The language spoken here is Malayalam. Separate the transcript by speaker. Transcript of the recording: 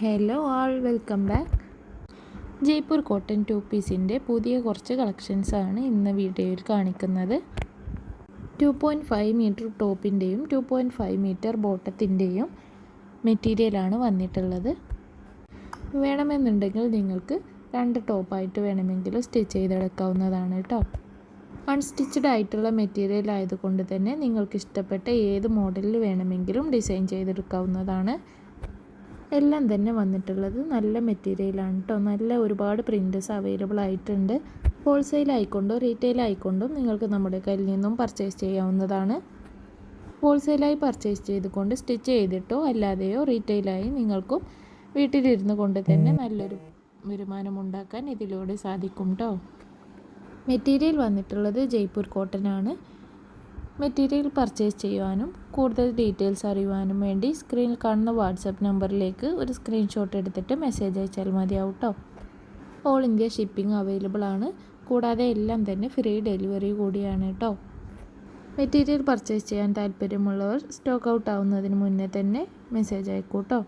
Speaker 1: ഹലോ ആൾ, വെൽക്കം ബാക്ക്. ജയ്പൂർ കോട്ടൺ 2 പീസിൻ്റെ പുതിയ കുറച്ച് കളക്ഷൻസാണ് ഇന്ന് വീഡിയോയിൽ കാണിക്കുന്നത്. 2.5 മീറ്റർ ടോപ്പിൻ്റെയും 2.5 മീറ്റർ ബോട്ടത്തിൻ്റെയും മെറ്റീരിയലാണ് വന്നിട്ടുള്ളത്. വേണമെന്നുണ്ടെങ്കിൽ നിങ്ങൾക്ക് 2 ടോപ്പായിട്ട് വേണമെങ്കിൽ സ്റ്റിച്ച് ചെയ്തെടുക്കാവുന്നതാണ് കേട്ടോ. അൺസ്റ്റിച്ചഡ് ആയിട്ടുള്ള മെറ്റീരിയൽ ആയതുകൊണ്ട് തന്നെ നിങ്ങൾക്ക് ഇഷ്ടപ്പെട്ട ഏത് മോഡലിൽ വേണമെങ്കിലും ഡിസൈൻ ചെയ്തെടുക്കാവുന്നതാണ്. എല്ലാം തന്നെ വന്നിട്ടുള്ളത് നല്ല മെറ്റീരിയലാണ് കേട്ടോ. നല്ല ഒരുപാട് പ്രിൻറ്റ്സ് അവൈലബിൾ ആയിട്ടുണ്ട്. ഹോൾസെയിൽ ആയിക്കൊണ്ടോ റീറ്റെയിൽ ആയിക്കൊണ്ടും നിങ്ങൾക്ക് നമ്മുടെ കയ്യിൽ നിന്നും പർച്ചേസ് ചെയ്യാവുന്നതാണ്. ഹോൾസെയിലായി പർച്ചേസ് ചെയ്തുകൊണ്ട് സ്റ്റിച്ച് ചെയ്തിട്ടോ അല്ലാതെയോ റീറ്റെയിലായി നിങ്ങൾക്കും വീട്ടിലിരുന്ന് കൊണ്ട് തന്നെ നല്ലൊരു വരുമാനം ഉണ്ടാക്കാൻ ഇതിലൂടെ സാധിക്കും കേട്ടോ. മെറ്റീരിയൽ വന്നിട്ടുള്ളത് ജയ്പൂർ കോട്ടൺ ആണ്. മെറ്റീരിയൽ പർച്ചേസ് ചെയ്യുവാനും കൂടുതൽ ഡീറ്റെയിൽസ് അറിയുവാനും വേണ്ടി സ്ക്രീനിൽ കാണുന്ന വാട്സപ്പ് നമ്പറിലേക്ക് ഒരു സ്ക്രീൻഷോട്ട് എടുത്തിട്ട് മെസ്സേജ് അയച്ചാൽ മതിയാവും കേട്ടോ. ഓൾ ഇന്ത്യ ഷിപ്പിംഗ് അവൈലബിൾ ആണ്. കൂടാതെ എല്ലാം തന്നെ ഫ്രീ ഡെലിവറി കൂടിയാണ് കേട്ടോ. മെറ്റീരിയൽ പർച്ചേസ് ചെയ്യാൻ താല്പര്യമുള്ളവർ സ്റ്റോക്ക് ഔട്ട് ആവുന്നതിന് മുന്നേ തന്നെ മെസ്സേജ് അയക്കൂ കേട്ടോ.